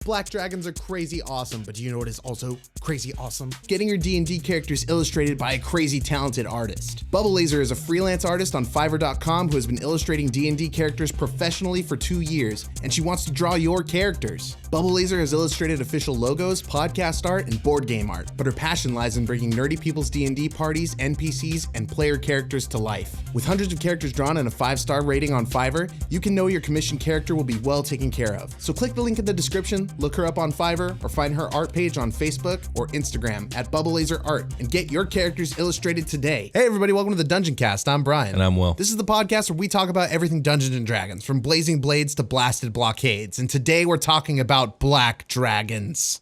Black dragons are crazy awesome, but do you know what is also crazy awesome? Getting your D&D characters illustrated by a crazy talented artist. Bubble Laser is a freelance artist on Fiverr.com who has been illustrating D&D characters professionally for 2 years, and she wants to draw your characters. Bubble Laser has illustrated official logos, podcast art, and board game art, but her passion lies in bringing nerdy people's D&D parties, NPCs, and player characters to life. With hundreds of characters drawn and a 5-star rating on Fiverr, you can know your commissioned character will be well taken care of. So click the link in the description, look her up on Fiverr, or find her art page on Facebook or Instagram at Bubble Laser Art and get your characters illustrated today. Hey everybody, welcome to the Dungeoncast. I'm Brian. And I'm Will. This is the podcast where we talk about everything Dungeons and Dragons, from blazing blades to blasted blockades. And today we're talking about black dragons.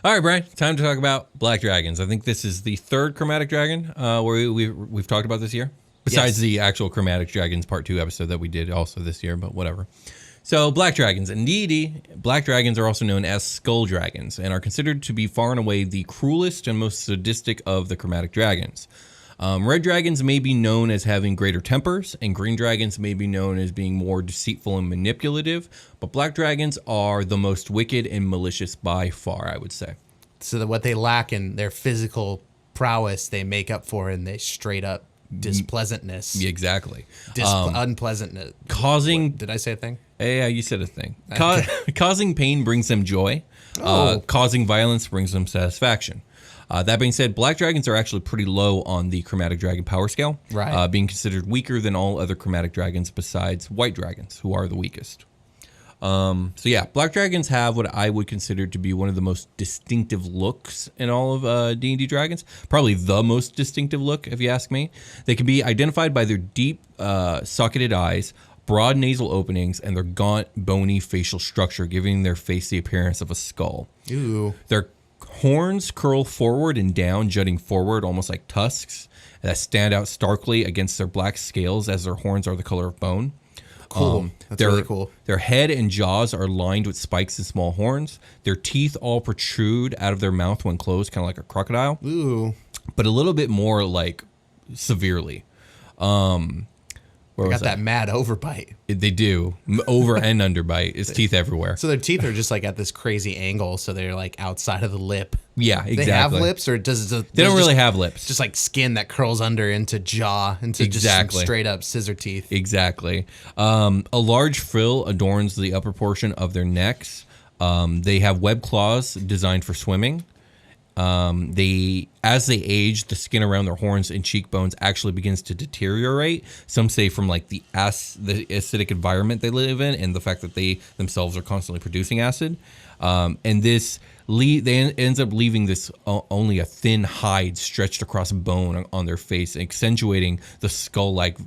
All right, Brian, time to talk about black dragons. I think this is the third chromatic dragon where we've talked about this year, besides the actual chromatic dragons part 2 episode that we did also this year, but whatever. So black dragons. In D&D, black dragons are also known as skull dragons and are considered to be far and away the cruelest and most sadistic of the chromatic dragons. Red dragons may be known as having greater tempers, and green dragons may be known as being more deceitful and manipulative, but black dragons are the most wicked and malicious by far, I would say. So that what they lack in their physical prowess, they make up for in their straight up displeasantness. Exactly. Unpleasantness. Causing... Did I say a thing? Yeah, you said a thing. Causing pain brings them joy. Causing violence brings them satisfaction. That being said, black dragons are actually pretty low on the chromatic dragon power scale, right? Being considered weaker than all other chromatic dragons besides white dragons, who are the weakest. So yeah, black dragons have what I would consider to be one of the most distinctive looks in all of D&D dragons. Probably the most distinctive look, if you ask me. They can be identified by their deep, socketed eyes, broad nasal openings, and their gaunt, bony facial structure, giving their face the appearance of a skull. Ooh. Their horns curl forward and down, jutting forward almost like tusks that stand out starkly against their black scales, as their horns are the color of bone. Cool. That's really cool. Their head and jaws are lined with spikes and small horns. Their teeth all protrude out of their mouth when closed, kind of like a crocodile. Ooh. But a little bit more like severely. They got that mad overbite. They do. Over and underbite. It's teeth everywhere. So their teeth are just like at this crazy angle, so they're like outside of the lip. Yeah, exactly. They have lips, or does they don't really have lips? Just like skin that curls under into jaw, into just some straight up scissor teeth. Exactly. A large frill adorns the upper portion of their necks. They have web claws designed for swimming. As they age, the skin around their horns and cheekbones actually begins to deteriorate. Some say from like the acidic environment they live in, and the fact that they themselves are constantly producing acid. And this ends up leaving this only a thin hide stretched across bone on their face, accentuating the skull-like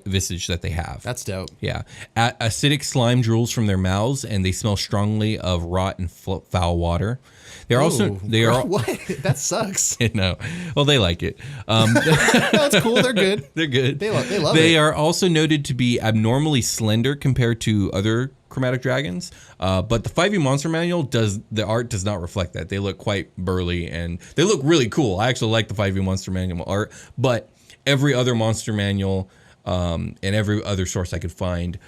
visage that they have. That's dope. Yeah. Acidic slime drools from their mouths, and they smell strongly of rot and foul water. They're what? That sucks. No. Well, they like it. That's cool. They're good. They're good. They love it. They are also noted to be abnormally slender compared to other chromatic dragons. But the 5e Monster Manual the art does not reflect that. They look quite burly and they look really cool. I actually like the 5e Monster Manual art, but every other Monster Manual and every other source I could find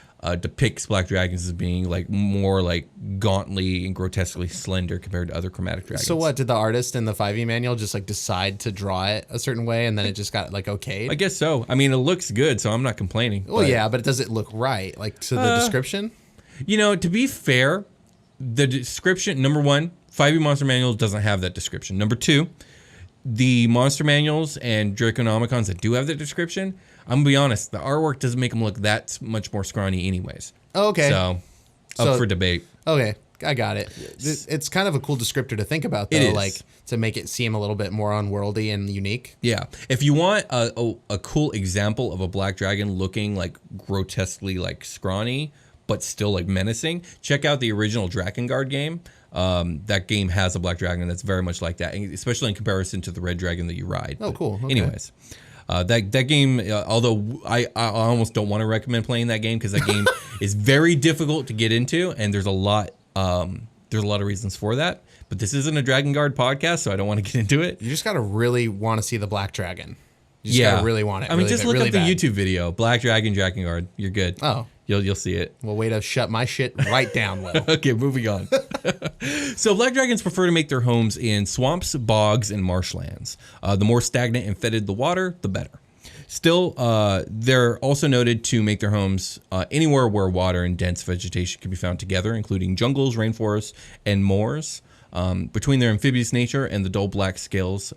depicts black dragons as being like more like gauntly and grotesquely slender compared to other chromatic dragons. So what, did the artist in the 5e manual just like decide to draw it a certain way and then it just got like okayed? I guess so. I mean, it looks good, so I'm not complaining. Well, yeah, but does it look right? Like to the description? You know, to be fair, the description, number one, 5e Monster Manual doesn't have that description. Number two, the Monster Manuals and Draconomicons that do have that description, I'm going to be honest, the artwork doesn't make them look that much more scrawny anyways. Oh, okay. So, up for debate. Okay, I got it. It's kind of a cool descriptor to think about, though, like to make it seem a little bit more unworldly and unique. Yeah. If you want a cool example of a black dragon looking like grotesquely like scrawny, but still like menacing, check out the original Drakengard game. That game has a black dragon that's very much like that, especially in comparison to the red dragon that you ride. Oh, cool. Okay. Anyways. That game, although I almost don't want to recommend playing that game because that game is very difficult to get into, and there's a lot There's a lot of reasons for that, but this isn't a Dragon Guard podcast, so I don't want to get into it. You just got to really want to see the Black Dragon. You just got to really want it. I mean, really just look really up the bad. YouTube video, Black Dragon Guard. You're good. Oh. You'll see it. Well, way to shut my shit right down, Will. Okay, moving on. So black dragons prefer to make their homes in swamps, bogs, and marshlands. The more stagnant and fetid the water, the better. Still, they're also noted to make their homes anywhere where water and dense vegetation can be found together, including jungles, rainforests, and moors. Between their amphibious nature and the dull black scales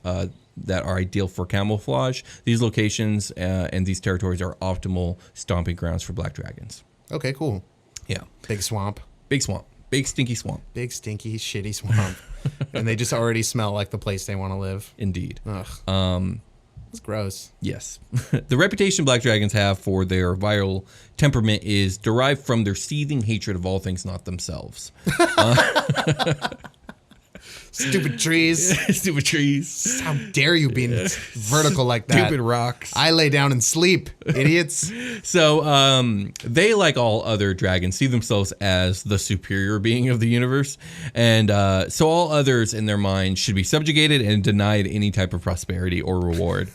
that are ideal for camouflage, these locations and these territories are optimal stomping grounds for black dragons. Okay, cool. Yeah. Big swamp. Big swamp. Big stinky swamp. Big, stinky, shitty swamp. And they just already smell like the place they want to live. Indeed. Ugh. It's gross. Yes. The reputation black dragons have for their viral temperament is derived from their seething hatred of all things not themselves. Stupid trees. Stupid trees. How dare you be vertical like that? Stupid rocks. I lay down and sleep, idiots. So they, like all other dragons, see themselves as the superior being of the universe. And so all others in their mind should be subjugated and denied any type of prosperity or reward.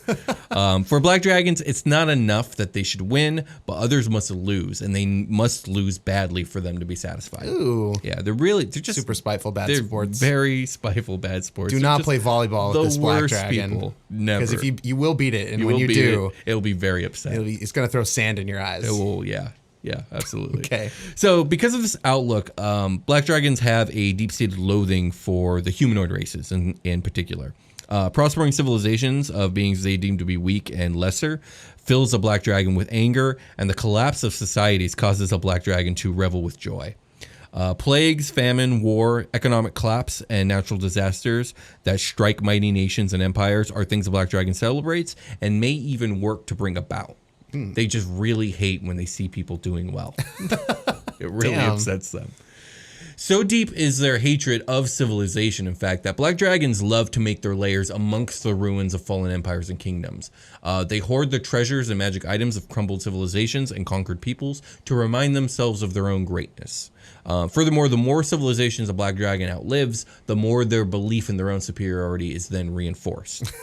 For black dragons, it's not enough that they should win, but others must lose. And they must lose badly for them to be satisfied. Ooh. Yeah, they're just super spiteful bad they're sports. Very spiteful bad sports. Do They're not just play volleyball with this black dragon. People. Never. Because if you will beat it, and You when will you beat do, it'll be very upset. it's going to throw sand in your eyes. It will, yeah. Yeah, absolutely. Okay. So because of this outlook, black dragons have a deep-seated loathing for the humanoid races in particular. Prospering civilizations of beings they deem to be weak and lesser fills a black dragon with anger, and the collapse of societies causes a black dragon to revel with joy. Plagues, famine, war, economic collapse, and natural disasters that strike mighty nations and empires are things the black dragon celebrates and may even work to bring about. They just really hate when they see people doing well. It really upsets them. So deep is their hatred of civilization, in fact, that black dragons love to make their lairs amongst the ruins of fallen empires and kingdoms. They hoard the treasures and magic items of crumbled civilizations and conquered peoples to remind themselves of their own greatness. Furthermore, the more civilizations a black dragon outlives, the more their belief in their own superiority is then reinforced.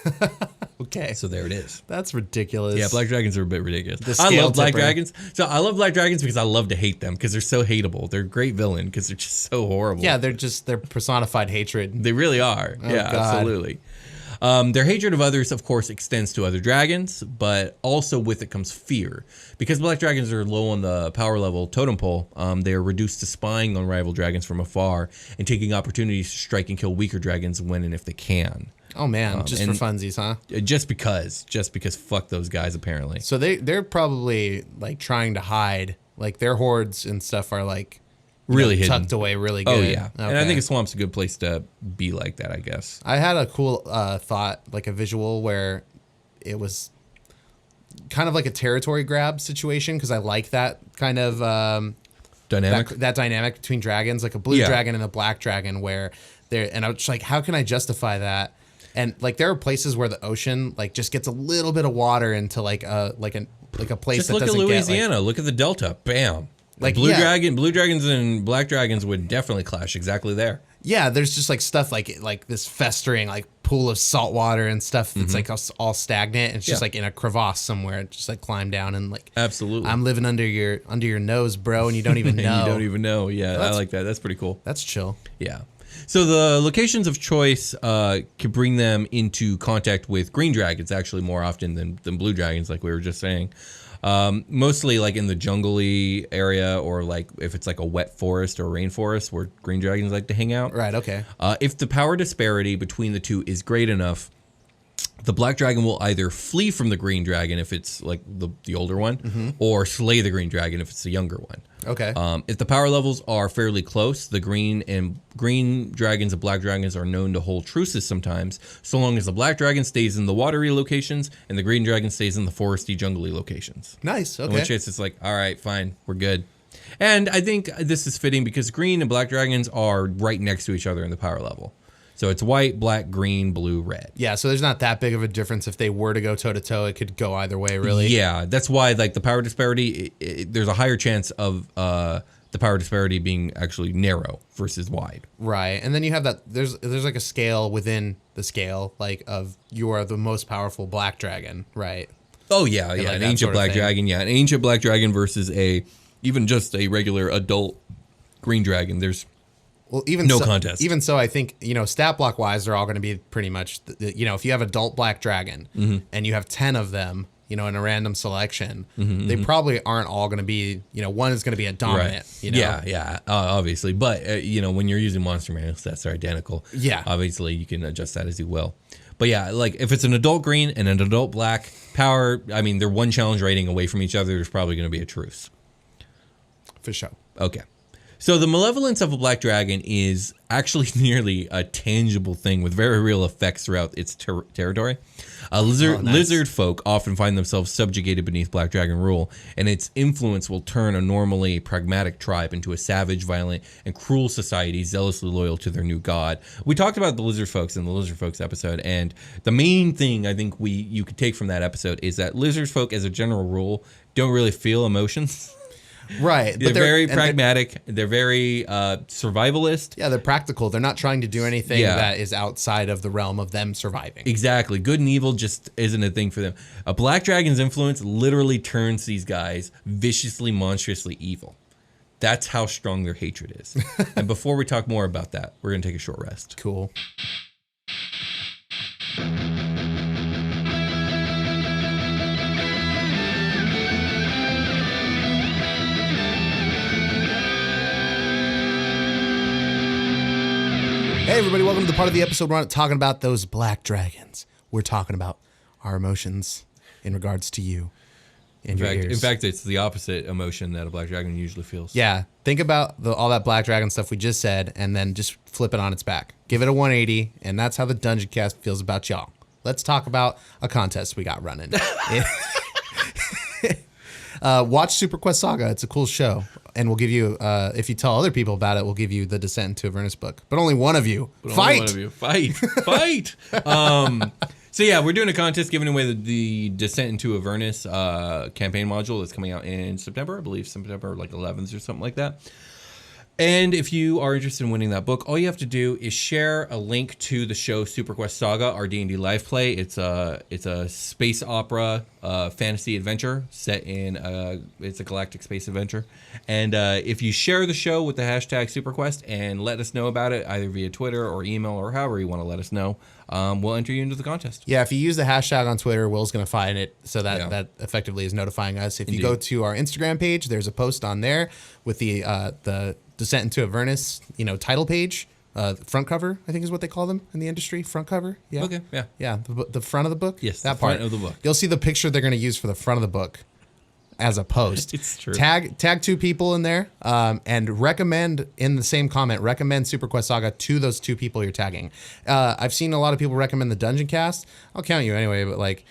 Okay. So there it is. That's ridiculous. Yeah, black dragons are a bit ridiculous. The I scale love black tipper. dragons. So I love black dragons because I love to hate them because they're so hateable. They're a great villain because they're just so horrible. Yeah, they're personified hatred. They really are. Yeah, God. absolutely. Their hatred of others, of course, extends to other dragons, but also with it comes fear. Because black dragons are low on the power level totem pole, they are reduced to spying on rival dragons from afar and taking opportunities to strike and kill weaker dragons when and if they can. Oh man, just for funsies, huh? Just because fuck those guys, apparently. So they're probably like trying to hide, like their hordes and stuff are like Really hidden. tucked away really good. Oh, yeah. Okay. And I think a swamp's a good place to be like that, I guess. I had a cool thought, like a visual where it was kind of like a territory grab situation because I like that kind of Dynamic? that dynamic between dragons, like a blue dragon and a black dragon, where they're and I was just like, how can I justify that? And like there are places where the ocean like just gets a little bit of water into like a place Just that look at doesn't Louisiana. get like, Look at the Delta. Bam. Like, blue yeah. dragons and black dragons would definitely clash exactly there. yeah, there's just like stuff like this festering like pool of salt water and stuff that's like all stagnant. And it's just Yeah. like in a crevasse somewhere. Just like climb down and like Absolutely. I'm living under your nose, bro, and you don't even know. And you don't even know. Yeah, I like that. That's pretty cool. That's chill. Yeah. So the locations of choice could bring them into contact with green dragons actually more often than blue dragons, like we were just saying. Mostly like in the jungly area or like if it's like a wet forest or rainforest where green dragons like to hang out. Right, okay. If the power disparity between the two is great enough, the black dragon will either flee from the green dragon if it's like the older one, or slay the green dragon if it's the younger one. Okay. If the power levels are fairly close, the green dragons and black dragons are known to hold truces sometimes, so long as the black dragon stays in the watery locations and the green dragon stays in the foresty, jungly locations. Nice, okay. In which case it's like, all right, fine, we're good. And I think this is fitting because green and black dragons are right next to each other in the power level. So it's white, black, green, blue, red. Yeah, so there's not that big of a difference. If they were to go toe-to-toe, it could go either way, really. Yeah, that's why like the power disparity, there's a higher chance of the power disparity being actually narrow versus wide. Right. And then you have that there's like a scale within the scale, like of you are the most powerful black dragon, right? Oh yeah, And yeah, like an that ancient sort of black thing. dragon, yeah, an ancient black dragon versus even just a regular adult green dragon. There's Well, even no so, contest. Even so, I think, stat block wise, they're all going to be pretty much, if you have adult black dragon and you have 10 of them, in a random selection, they probably aren't all going to be, one is going to be a dominant, Yeah, obviously. But, when you're using monster manual stats, they're identical. Yeah. Obviously, you can adjust that as you will. But yeah, like if it's an adult green and an adult black, power, I mean, they're one challenge rating away from each other. There's probably going to be a truce. For sure. Okay. So the malevolence of a black dragon is actually nearly a tangible thing with very real effects throughout its territory. Lizard folk often find themselves subjugated beneath black dragon rule, and its influence will turn a normally pragmatic tribe into a savage, violent, and cruel society zealously loyal to their new god. We talked about the lizard folks in the lizard folks episode, and the main thing I think you could take from that episode is that lizard folk, as a general rule, don't really feel emotions. Right. They're very pragmatic. They're very survivalist. Yeah, they're practical. They're not trying to do anything Yeah. that is outside of the realm of them surviving. Exactly. Good and evil just isn't a thing for them. A black dragon's influence literally turns these guys viciously, monstrously evil. That's how strong their hatred is. And before we talk more about that, we're going to take a short rest. Cool. Hey everybody, welcome to the part of the episode we're not talking about those black dragons. We're talking about our emotions in regards to you and your ears. In fact, it's the opposite emotion that a black dragon usually feels. Yeah, think about all that black dragon stuff we just said and then just flip it on its back. Give it a 180, and that's how the Dungeoncast feels about y'all. Let's talk about a contest we got running. Watch Super Quest Saga. It's a cool show. And we'll give you, if you tell other people about it, we'll give you the Descent into Avernus book. But only one of you. Fight! Fight! So yeah, we're doing a contest giving away the Descent into Avernus campaign module that's coming out in September. I believe September like 11th or something like that. And if you are interested in winning that book, all you have to do is share a link to the show Super Quest Saga, our D&D live play. It's a space opera fantasy adventure set in it's a galactic space adventure. And if you share the show with the hashtag SuperQuest and let us know about it, either via Twitter or email or however you want to let us know, we'll enter you into the contest. Yeah, if you use the hashtag on Twitter, Will's going to find it, so that effectively is notifying us. If you go to our Instagram page, there's a post on there with the Descent into Avernus, title page, front cover, I think is what they call them in the industry, front cover. Yeah. Okay, yeah. Yeah, the front of the book. Yes, that the front part of the book. You'll see the picture they're going to use for the front of the book as a post. It's true. Tag two people in there, and recommend in the same comment, recommend Super Quest Saga to those two people you're tagging. I've seen a lot of people recommend the Dungeoncast. I'll count you anyway, but like,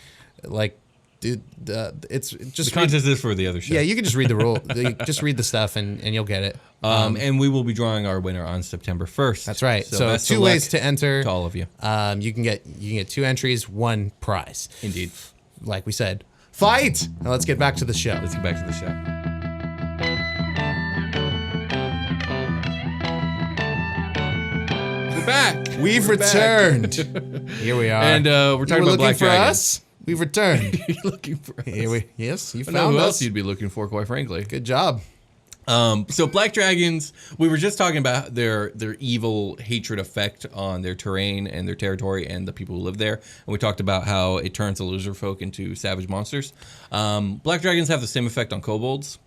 dude, it's just The contest is for the other show. yeah, you can just read the rule. Just read the stuff and you'll get it. And we will be drawing our winner on September 1st. That's right. So best of two ways luck to enter. to all of you. You can get two entries, one prize. Indeed. Like we said, fight. Now let's get back to the show. Let's get back to the show. We're back. We've We're back. returned. Here we are. And we're talking about Black for Dragon. us. We've returned. You're looking for us. Yes, you I know found who us. else you'd be looking for, quite frankly. Good job. So black dragons, we were just talking about their evil hatred effect on their terrain and their territory and the people who live there. And we talked about how it turns the lizard folk into savage monsters. Black dragons have the same effect on kobolds.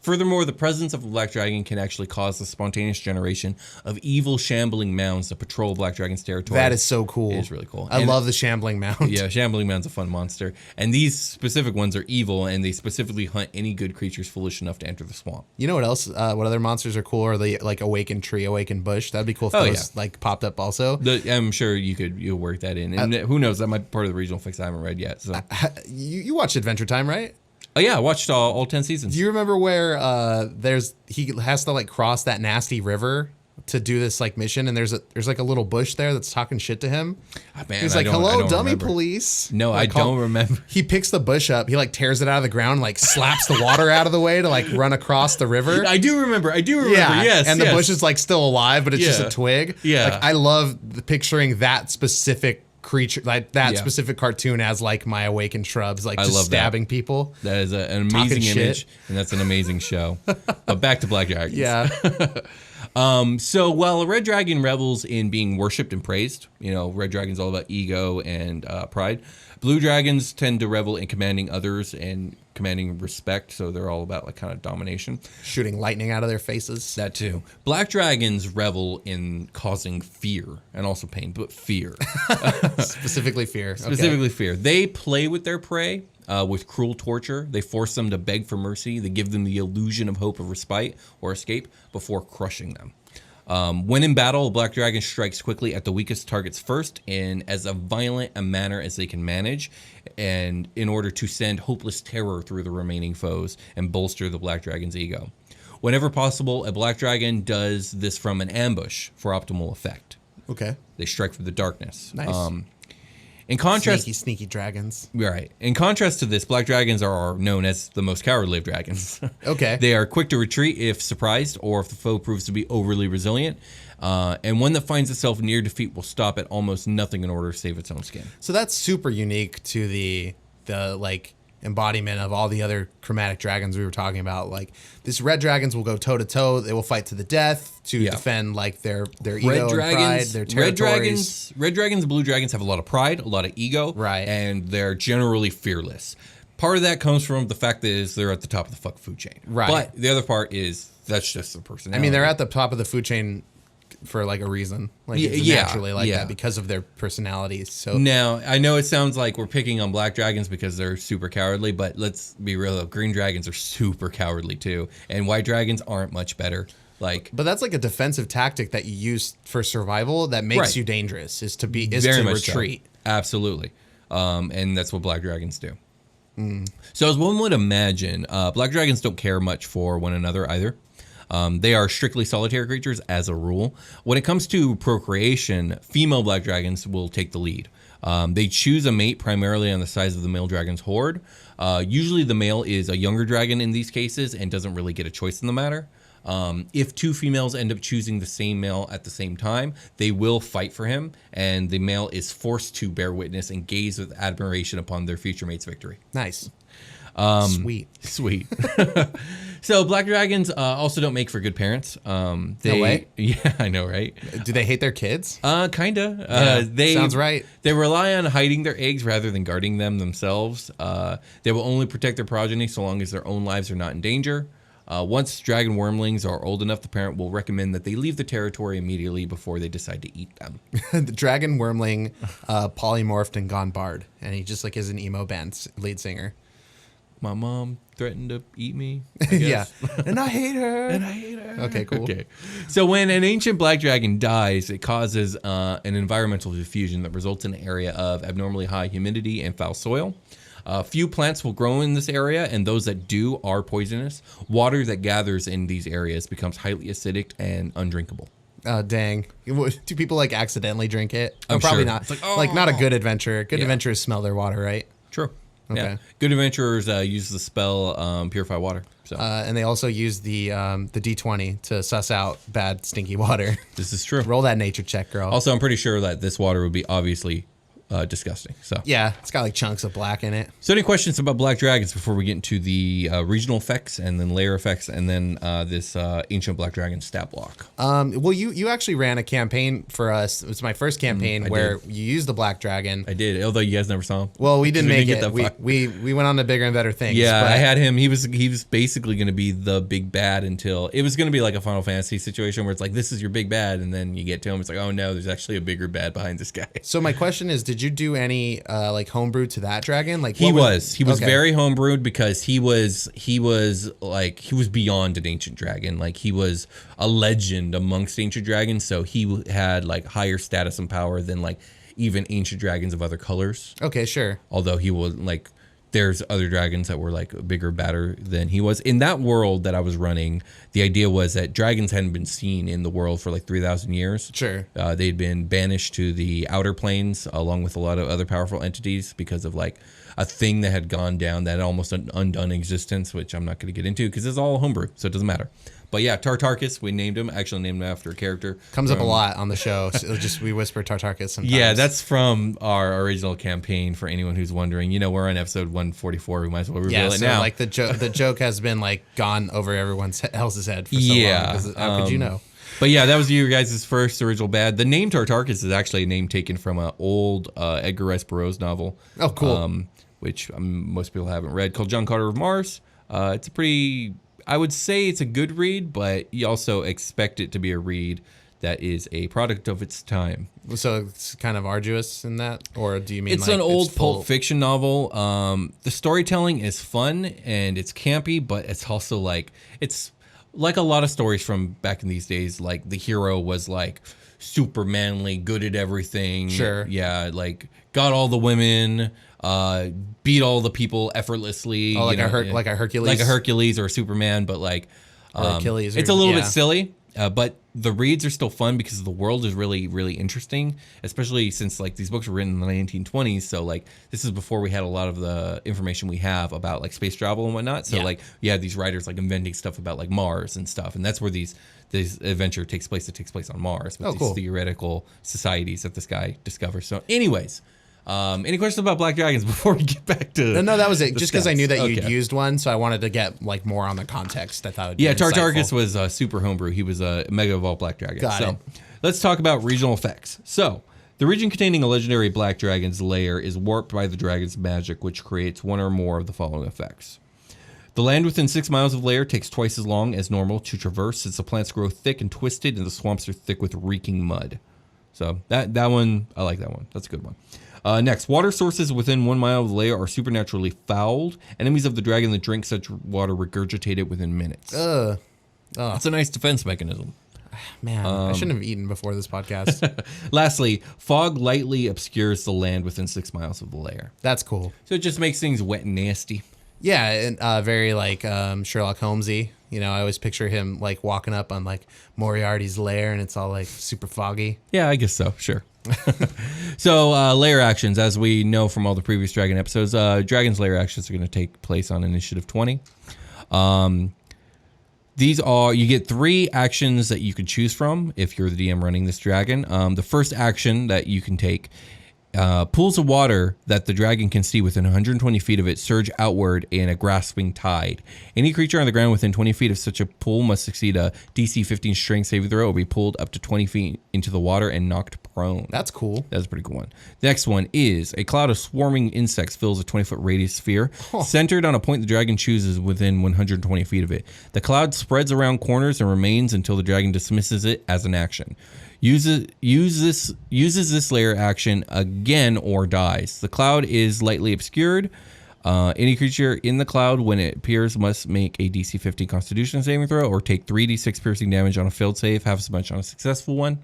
Furthermore, the presence of a black dragon can actually cause the spontaneous generation of evil shambling mounds that patrol black dragon's territory. That is so cool. It is really cool. I love the shambling mound. Yeah, shambling mound's a fun monster. And these specific ones are evil, and they specifically hunt any good creatures foolish enough to enter the swamp. You know what else? What other monsters are cool? Are the like awakened tree, awakened bush? That'd be cool if those like popped up also. I'm sure you'll work that in. And who knows? That might be part of the regional fix I haven't read yet. So You watched Adventure Time, right? Oh yeah, I watched all 10 seasons. Do you remember where he has to like cross that nasty river to do this like mission, and there's like a little bush there that's talking shit to him. Man, He's like, "Hello, dummy remember. police." No, I don't remember. He picks the bush up. He like tears it out of the ground, like slaps the water out of the way to like run across the river. I do remember. Yeah, Yes, and the bush is like still alive, but it's just a twig. Yeah, like I love picturing that specific creature, like that specific cartoon as like my awakened shrubs, like just stabbing people. That is an amazing image, and that's an amazing show. But back to Black Dragons. Yeah. So while a red dragon revels in being worshipped and praised, red dragon's all about ego and pride. Blue dragons tend to revel in commanding others and commanding respect, so they're all about like kind of domination. Shooting lightning out of their faces. That too. Black dragons revel in causing fear and also pain, but fear. Specifically fear. Specifically fear. They play with their prey with cruel torture. They force them to beg for mercy. They give them the illusion of hope of respite or escape before crushing them. When in battle, a black dragon strikes quickly at the weakest targets first in as violent a manner as they can manage, and in order to send hopeless terror through the remaining foes and bolster the black dragon's ego. Whenever possible, a black dragon does this from an ambush for optimal effect. Okay. They strike from the darkness. Nice. In contrast, sneaky dragons. Right. In contrast to this, black dragons are known as the most cowardly of dragons. Okay. They are quick to retreat if surprised or if the foe proves to be overly resilient. And one that finds itself near defeat will stop at almost nothing in order to save its own skin. So that's super unique to the like embodiment of all the other chromatic dragons we were talking about. Like these red dragons will go toe to toe. They will fight to the death to defend like their ego and pride, their territories. Red dragons and blue dragons have a lot of pride, a lot of ego, right? And they're generally fearless. Part of that comes from the fact that they're at the top of the food chain, right? But the other part is that's just their personality. I mean, they're at the top of the food chain for like a reason, like naturally like that because of their personalities. So now I know it sounds like we're picking on black dragons because they're super cowardly, but let's be real though, green dragons are super cowardly too, and white dragons aren't much better. But that's like a defensive tactic that you use for survival that makes you dangerous is to retreat. So. Absolutely, and that's what black dragons do. So as one would imagine, black dragons don't care much for one another either. They are strictly solitary creatures as a rule. When it comes to procreation, female black dragons will take the lead. They choose a mate primarily on the size of the male dragon's horde. Usually the male is a younger dragon in these cases and doesn't really get a choice in the matter. If two females end up choosing the same male at the same time, they will fight for him, and the male is forced to bear witness and gaze with admiration upon their future mate's victory. Nice. Sweet. So black dragons also don't make for good parents. No way. Yeah, I know, right? Do they hate their kids? Kinda. Sounds right. They rely on hiding their eggs rather than guarding them themselves. They will only protect their progeny so long as their own lives are not in danger. Once dragon wormlings are old enough, the parent will recommend that they leave the territory immediately before they decide to eat them. The dragon wormling polymorphed and gone bard, and he just like is an emo band lead singer. My mom threatened to eat me. Yeah. And I hate her. Okay, cool. Okay. So when an ancient black dragon dies, it causes an environmental diffusion that results in an area of abnormally high humidity and foul soil. Few plants will grow in this area, and those that do are poisonous. Water that gathers in these areas becomes highly acidic and undrinkable. Dang. Do people like accidentally drink it? I'm probably sure. not. It's like not a good adventurer. Good adventurers smell their water, right? True. Okay. Yeah. Good adventurers use the spell Purify Water. So. And they also use the D20 to suss out bad, stinky water. This is true. Roll that nature check, girl. Also, I'm pretty sure that this water would be obviously disgusting. So yeah, it's got like chunks of black in it. So any questions about black dragons before we get into the regional effects and then layer effects and then this ancient black dragon stat block? Well, you actually ran a campaign for us. It was my first campaign where you used the black dragon. I did, although you guys never saw him. Well, we didn't make it. We went on to bigger and better things. Yeah, I had him. He was basically going to be the big bad until it was going to be like a Final Fantasy situation where it's like, this is your big bad, and then you get to him, it's like, oh no, there's actually a bigger bad behind this guy. So my question is, did you do any like homebrew to that dragon? Like he was very homebrewed because he was beyond an ancient dragon. Like he was a legend amongst ancient dragons, so he had like higher status and power than like even ancient dragons of other colors. Okay, sure. Although he was like there's other dragons that were like bigger, badder than he was. In that world that I was running, the idea was that dragons hadn't been seen in the world for like 3,000 years. Sure. They'd been banished to the outer planes along with a lot of other powerful entities because of like a thing that had gone down that had almost an undone existence, which I'm not going to get into because it's all homebrew, so it doesn't matter. But yeah, Tartarchus, we named him. Actually named him after a character. Comes up a lot on the show. So just we whisper Tartarchus sometimes. Yeah, that's from our original campaign. For anyone who's wondering, we're on episode 144. We might as well reveal it now. Like the joke has been like gone over everyone else's head for so long. How could you know? But yeah, that was you guys' first original bad. The name Tartarchus is actually a name taken from an old Edgar Rice Burroughs novel. Oh, cool. Which most people haven't read, called John Carter of Mars. It's a pretty... I would say it's a good read, but you also expect it to be a read that is a product of its time. So it's kind of arduous in that? Or do you mean it's an old Pulp Fiction novel. The storytelling is fun and it's campy, but it's also like, it's like a lot of stories from back in these days. Like the hero was like super manly, good at everything. Sure. Yeah, like got all the women, beat all the people effortlessly. Oh, like a Hercules? Like a Hercules or a Superman, but like... or Achilles. It's a little bit silly, but the reads are still fun because the world is really, really interesting, especially since like these books were written in the 1920s. So like this is before we had a lot of the information we have about like space travel and whatnot. So like you had these writers like inventing stuff about like Mars and stuff. And that's where this adventure takes place. It takes place on Mars with these theoretical societies that this guy discovers. So anyways... any questions about Black Dragons before we get back to... No, that was it. Just because I knew that you'd used one, so I wanted to get like more on the context. I thought it'd be Tartarchus was super homebrew. He was a Mega Evolved Black Dragon. Got it. Let's talk about regional effects. So, the region containing a legendary Black Dragon's lair is warped by the dragon's magic, which creates one or more of the following effects. The land within 6 miles of Lair takes twice as long as normal to traverse, since the plants grow thick and twisted and the swamps are thick with reeking mud. So, that one, I like that one. That's a good one. Next, water sources within 1 mile of the lair are supernaturally fouled. Enemies of the dragon that drink such water regurgitate it within minutes. It's a nice defense mechanism. Man, I shouldn't have eaten before this podcast. Lastly, fog lightly obscures the land within 6 miles of the lair. That's cool. So it just makes things wet and nasty. Yeah, and very like Sherlock Holmesy. I always picture him like walking up on like Moriarty's lair, and it's all like super foggy. Yeah, I guess so. Sure. So lair actions, as we know from all the previous Dragon episodes, Dragon's lair actions are going to take place on Initiative 20. These are, you get 3 actions that you can choose from if you're the DM running this dragon. The first action that you can take, pools of water that the dragon can see within 120 feet of it surge outward in a grasping tide. Any creature on the ground within 20 feet of such a pool must succeed a DC 15 strength saving throw or be pulled up to 20 feet into the water and knocked prone. That's cool. That's a pretty cool one. The next one is a cloud of swarming insects fills a 20-foot radius sphere centered on a point the dragon chooses within 120 feet of it. The cloud spreads around corners and remains until the dragon dismisses it as an action. Uses this lair action again or dies. The cloud is lightly obscured. Any creature in the cloud when it appears must make a DC 50 Constitution saving throw or take 3d6 piercing damage on a failed save, half as much on a successful one.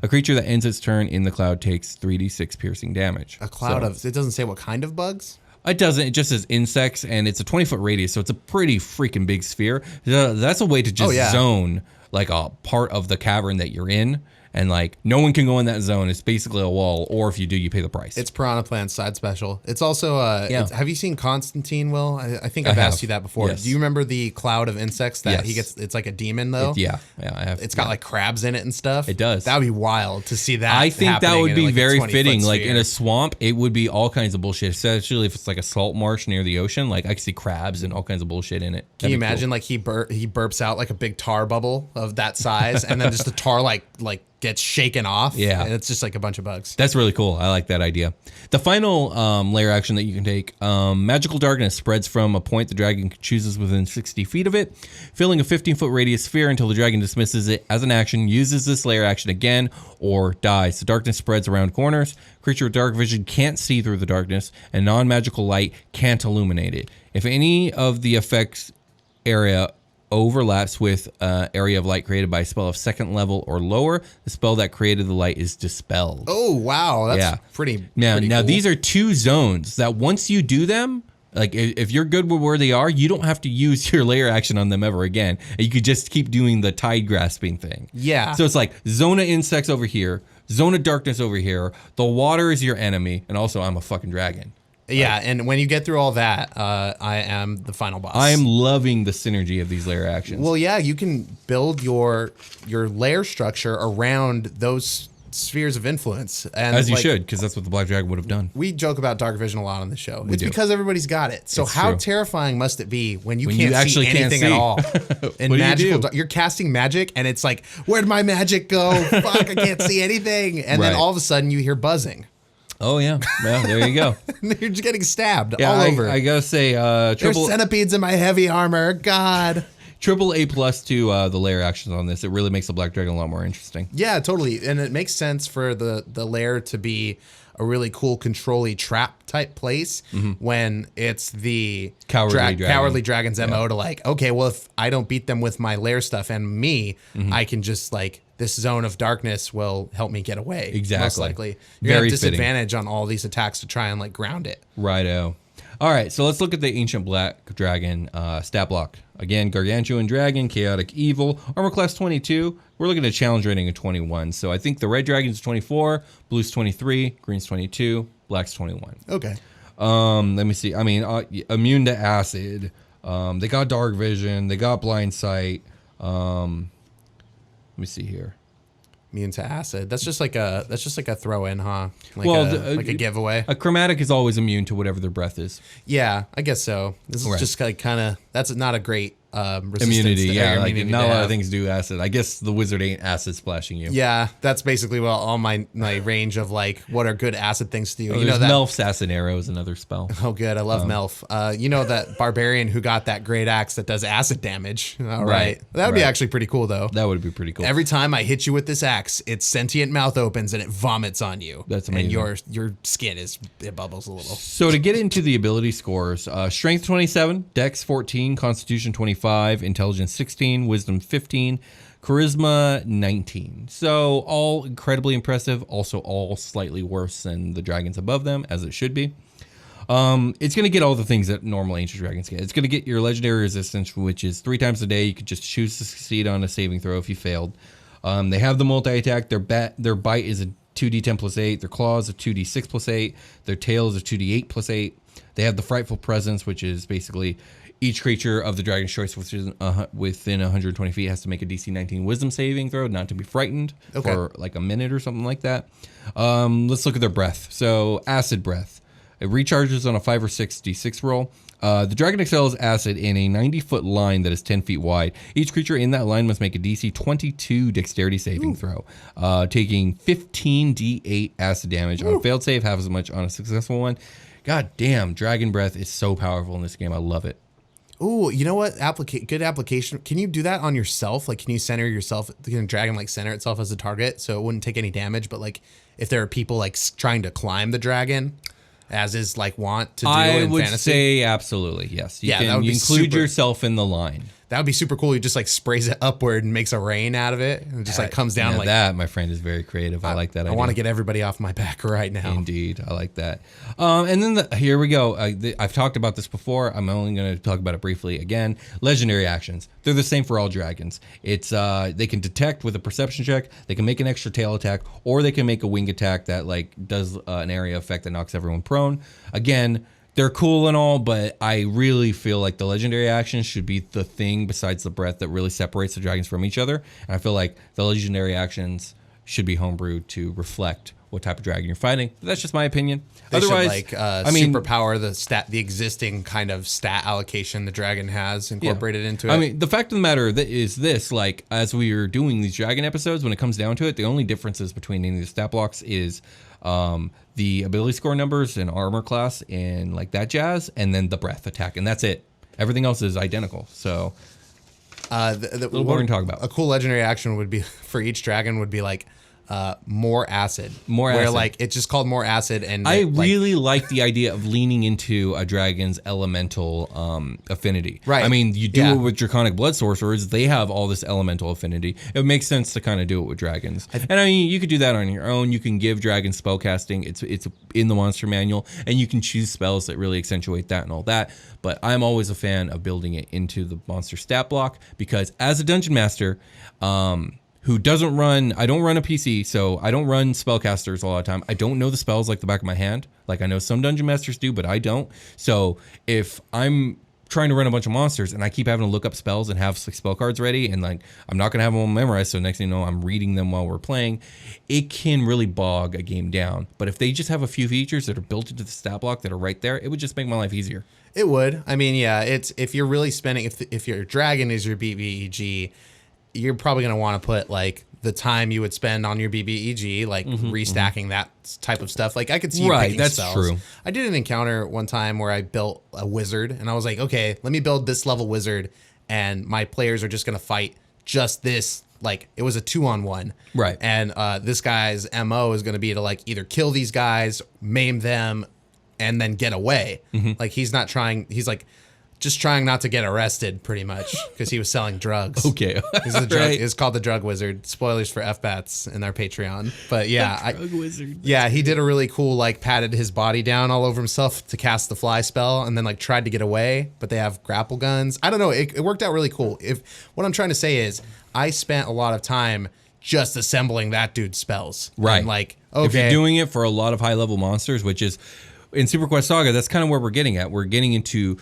A creature that ends its turn in the cloud takes 3d6 piercing damage. A cloud of... It doesn't say what kind of bugs? It doesn't. It just says insects, and it's a 20-foot radius, so it's a pretty freaking big sphere. That's a way to just zone like a part of the cavern that you're in. And like no one can go in that zone. It's basically a wall, or if you do, you pay the price. It's Piranha Plant's side special. It's also have you seen Constantine, Will? I think I've asked you that before. Yes. Do you remember the cloud of insects that he gets? It's like a demon though. Yeah, I have. It's got like crabs in it and stuff. It does. That would be wild to see that. I think that would be like very fitting. Like sphere. in a swamp, it would be all kinds of bullshit. Especially if it's like a salt marsh near the ocean. Like I could see crabs and all kinds of bullshit in it. Can you imagine like he burps out like a big tar bubble of that size, and then just the tar like gets shaken off. Yeah. And it's just like a bunch of bugs. That's really cool. I like that idea. The final lair action that you can take, magical darkness spreads from a point the dragon chooses within 60 feet of it, filling a 15-foot radius sphere until the dragon dismisses it as an action, uses this lair action again, or dies. The darkness spreads around corners. Creature with dark vision can't see through the darkness, and non-magical light can't illuminate it. If any of the effects area overlaps with area of light created by a spell of 2nd level or lower, the spell that created the light is dispelled. Oh, wow. That's pretty Now cool. these are 2 zones that once you do them, Like, if you're good with where they are, you don't have to use your lair action on them ever again. And you could just keep doing the tide grasping thing. Yeah. So it's like zone of insects over here, zone of darkness over here. The water is your enemy. And also, I'm a fucking dragon. Yeah, and when you get through all that, I am the final boss. I am loving the synergy of these lair actions. Well, yeah, you can build your lair structure around those spheres of influence. And as you should, because that's what the Black Dragon would have done. We joke about dark vision a lot on the show. It's do. because everybody's got it. So It's how true. terrifying must it be when you When can't you actually see can't anything see. at all? In What do you magical, do? you're casting magic, and it's like, where'd my magic go? Fuck, I can't see anything. And then Right. all of a sudden, you hear buzzing. Oh, yeah. Well, there you go. You're just getting stabbed Yeah, all over. I gotta say, There's triple centipedes in my heavy armor. God. A plus to the lair actions on this. It really makes the Black Dragon a lot more interesting. Yeah, totally. And it makes sense for the lair to be a really cool control-y trap type place when it's the Cowardly dragon's MO to like, okay, well, if I don't beat them with my lair stuff and me, I can just like, this zone of darkness will help me get away. Exactly. Most likely. You're going Very to have fitting. disadvantage on all these attacks to try and like ground it. Righto. All right, so let's look at the Ancient Black Dragon stat block. Again, Gargantuan Dragon, Chaotic Evil, Armor Class 22. We're looking at a challenge rating of 21. So I think the Red Dragon's 24, Blue's 23, Green's 22, Black's 21. Okay. Let me see. I mean, immune to acid. They got dark vision. They got blind sight. Let me see here. Immune to acid. That's just like a throw in, huh? Like Well, like a giveaway. A chromatic is always immune to whatever their breath is. Yeah, I guess so. This is Right. just like kind of, that's not a great resistance Immunity, to- yeah. or Like immunity not to a lot have. of things do acid. I guess the wizard ain't acid splashing you. Yeah, that's basically what all my range of like what are good acid things to do. Oh, You know there's that. Melf's acid arrow is another spell. Oh, good. I love Melf. You know that barbarian who got that great axe that does acid damage. All right. That would be right. actually pretty cool, though. That would be pretty cool. Every time I hit you with this axe, its sentient mouth opens and it vomits on you. That's amazing. And your skin it bubbles a little. So to get into the ability scores, Strength 27, Dex 14, Constitution 25, Intelligence 16, Wisdom 15, Charisma 19. So all incredibly impressive, also all slightly worse than the dragons above them, as it should be. It's going to get all the things that normal ancient dragons get. It's going to get your legendary resistance, which is 3 times a day. You could just choose to succeed on a saving throw if you failed. They have the multi-attack. Their bite is a 2d10 plus 8. Their claws are 2d6 plus 8. Their tails are 2d8 plus 8. They have the frightful presence, which is basically each creature of the dragon's choice within 120 feet has to make a DC 19 wisdom saving throw, not to be frightened for like a minute or something like that. Let's look at their breath. So acid breath. It recharges on a 5 or 6 d6 roll. The dragon expels acid in a 90-foot line that is 10 feet wide. Each creature in that line must make a DC 22 dexterity saving throw, taking 15 d8 acid damage on a failed save, half as much on a successful one. God damn, dragon breath is so powerful in this game. I love it. Ooh, you know what? Good application. Can you do that on yourself? Like, can you center yourself? Can a dragon like center itself as a target so it wouldn't take any damage? But like, if there are people like trying to climb the dragon, as is like want to do in would fantasy, say absolutely yes. You Yeah, that can would be include super- yourself in the line. that would be super cool. He just like sprays it upward and makes a rain out of it, and it just like comes down Now like that, my friend, is very creative. I like that I idea. want to get everybody off my back right now. Indeed, I like that. And then here we go. I've talked about this before. I'm only going to talk about it briefly again. Legendary actions. They're the same for all dragons. It's they can detect with a perception check. They can make an extra tail attack, or they can make a wing attack that like does an area effect that knocks everyone prone. Again, they're cool and all, but I really feel like the legendary actions should be the thing besides the breath that really separates the dragons from each other. And I feel like the legendary actions should be homebrewed to reflect what type of dragon you're fighting. But that's just my opinion. They Otherwise, should like superpower the existing kind of stat allocation the dragon has incorporated into it. I mean, the fact of the matter is this, like, as we are doing these dragon episodes, when it comes down to it, the only differences between any of the stat blocks is the ability score numbers and armor class and like that jazz, and then the breath attack, and that's it. Everything else is identical. So the little boring to talk about. A cool legendary action would be for each dragon would be like more acid. More where acid. like it's just called more acid, and I really like the idea of leaning into a dragon's elemental affinity. Right. I mean, you do it with draconic blood sorcerers; they have all this elemental affinity. It makes sense to kind of do it with dragons. And I mean, you could do that on your own. You can give dragons spellcasting. It's in the monster manual, and you can choose spells that really accentuate that and all that. But I'm always a fan of building it into the monster stat block because as a dungeon master, who doesn't run, I don't run a PC, so I don't run spellcasters a lot of time. I don't know the spells like the back of my hand. Like I know some dungeon masters do, but I don't. So if I'm trying to run a bunch of monsters and I keep having to look up spells and have like spell cards ready and like I'm not going to have them all memorized, so next thing you know I'm reading them while we're playing, it can really bog a game down. But if they just have a few features that are built into the stat block that are right there, it would just make my life easier. It would. I mean, yeah, it's if you're really spending, if your dragon is your BBEG, you're probably going to want to put like the time you would spend on your BBEG, like restacking that type of stuff. Like I could see you picking that's spells. true. I did an encounter one time where I built a wizard and I was like, okay, let me build this level wizard and my players are just going to fight just this. Like it was a 2-on-1. Right. And this guy's MO is going to be to like either kill these guys, maim them, and then get away. Like he's not trying, he's like, just trying not to get arrested, pretty much, because he was selling drugs. Okay. He's a drug. It's called the Drug Wizard. Spoilers for FBATs in our Patreon. But yeah, Drug Wizard. Yeah, he did a really cool, like, patted his body down all over himself to cast the fly spell, and then like tried to get away. But they have grapple guns. I don't know. It worked out really cool. What I'm trying to say is, I spent a lot of time just assembling that dude's spells. Right. And like, okay, if you're doing it for a lot of high level monsters, which is in Super Quest Saga, that's kind of where we're getting at. We're getting into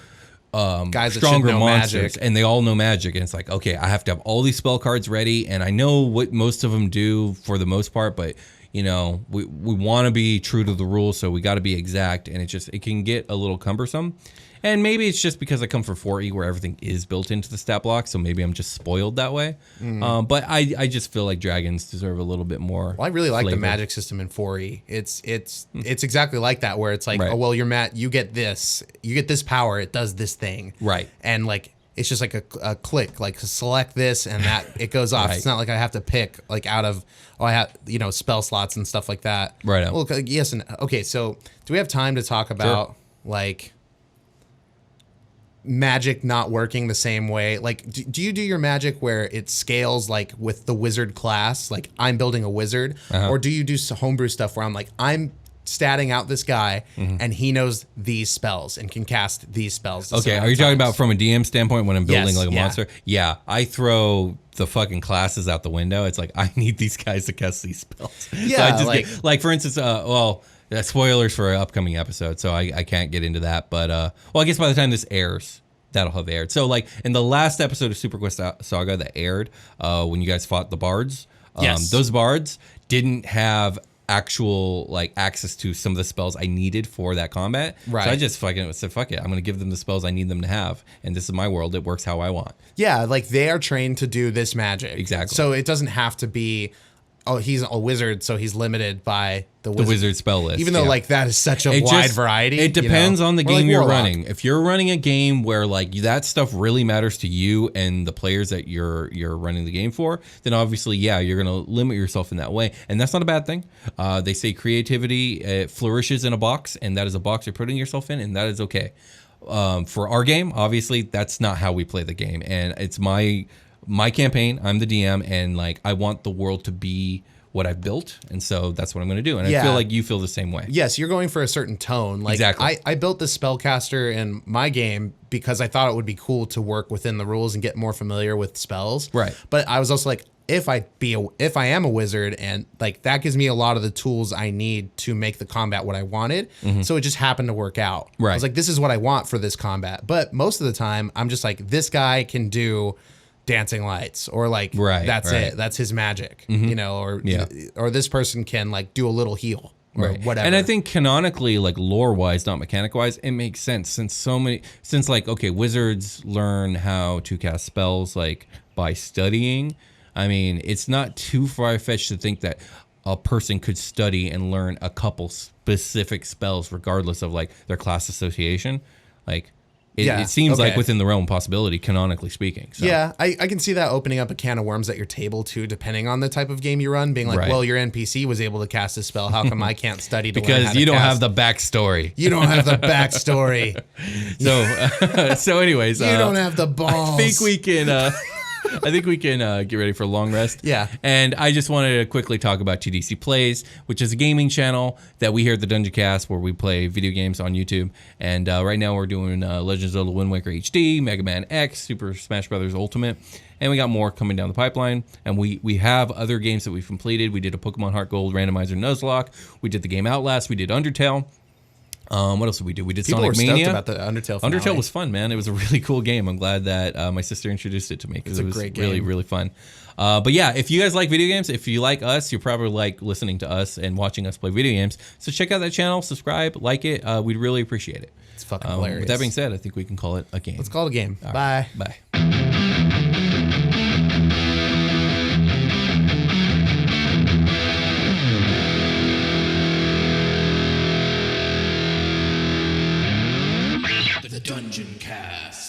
guys that stronger should know monsters, magic. and they all know magic, and it's like, okay, I have to have all these spell cards ready, and I know what most of them do for the most part, but you know, we want to be true to the rules, so we got to be exact, and it can get a little cumbersome. And maybe it's just because I come from 4E where everything is built into the stat block, so maybe I'm just spoiled that way. But I just feel like dragons deserve a little bit more. Well, I really like flavor. the magic system in 4E. It's exactly like that, where it's like, Right. oh well, you get this power, it does this thing, Right. And like it's just like a click, like select this and that it goes off. Right. It's not like I have to pick like out of I have spell slots and stuff like that. Right. Well, yes and okay. So do we have time to talk about like magic not working the same way? Like do you do your magic where it scales like with the wizard class, like I'm building a wizard, or do you do some homebrew stuff where I'm like I'm statting out this guy and he knows these spells and can cast these spells? Okay, are you talking about from a DM standpoint when I'm building like a yeah. monster? Yeah, I throw the fucking classes out the window. It's like I need these guys to cast these spells. Yeah, so I just like- get, like for instance, spoilers for an upcoming episode, so I can't get into that. But I guess by the time this airs, that'll have aired. So like in the last episode of Super Quest Saga that aired, when you guys fought the bards, those bards didn't have actual like access to some of the spells I needed for that combat. Right. So I just fucking said, fuck it, I'm gonna give them the spells I need them to have, and this is my world. It works how I want. Yeah, like they are trained to do this magic. Exactly. So it doesn't have to be, oh, he's a wizard, so he's limited by the Wizard spell list. Even though yeah. like that is such a wide variety. It depends on the Or, game like, you're Warlock. running. If you're running a game where like that stuff really matters to you and the players that you're running the game for, then obviously, yeah, you're gonna limit yourself in that way, and that's not a bad thing. They say creativity flourishes in a box, and that is a box you're putting yourself in, and that is okay. For our game, obviously, that's not how we play the game, and it's my campaign. I'm the DM, and like I want the world to be what I've built, and so that's what I'm going to do. And I feel like you feel the same way. Yes, you're going for a certain tone. Like Exactly. I built this spellcaster in my game because I thought it would be cool to work within the rules and get more familiar with spells. Right. But I was also like, if I am a wizard, and like that gives me a lot of the tools I need to make the combat what I wanted. So it just happened to work out. Right. I was like, this is what I want for this combat. But most of the time, I'm just like, this guy can do dancing lights, or like that's it, that's his magic, or this person can like do a little heal or whatever. And I think canonically, like lore wise, not mechanic wise, it makes sense since like, okay, wizards learn how to cast spells like by studying. I mean, it's not too far fetched to think that a person could study and learn a couple specific spells regardless of like their class association. Like it seems like okay. within the realm of possibility, canonically speaking. So. Yeah, I can see that opening up a can of worms at your table too, depending on the type of game you run. Being like, Right. well, your NPC was able to cast a spell. How come I can't study to learn how Because to you don't cast? have the backstory. You don't have the backstory. So anyways, You don't have the balls. I think we can get ready for a long rest. Yeah. And I just wanted to quickly talk about TDC Plays, which is a gaming channel that we here at the Dungeoncast where we play video games on YouTube. And right now we're doing Legends of Zelda Wind Waker HD, Mega Man X, Super Smash Bros. Ultimate. And we got more coming down the pipeline. And we have other games that we've completed. We did a Pokemon Heart Gold randomizer Nuzlocke. We did the game Outlast. We did Undertale. What else did we do? We did People Sonic were Mania. stoked about the Undertale finale. Undertale was fun, man. It was a really cool game. I'm glad that my sister introduced it to me because it was great game. really, really fun. But yeah, if you guys like video games, if you like us, you probably like listening to us and watching us play video games. So check out that channel, subscribe, like it. We'd really appreciate it. It's fucking hilarious. With that being said, I think we can call it a game. Let's call it a game. All Bye. right. Bye. The Dungeoncast.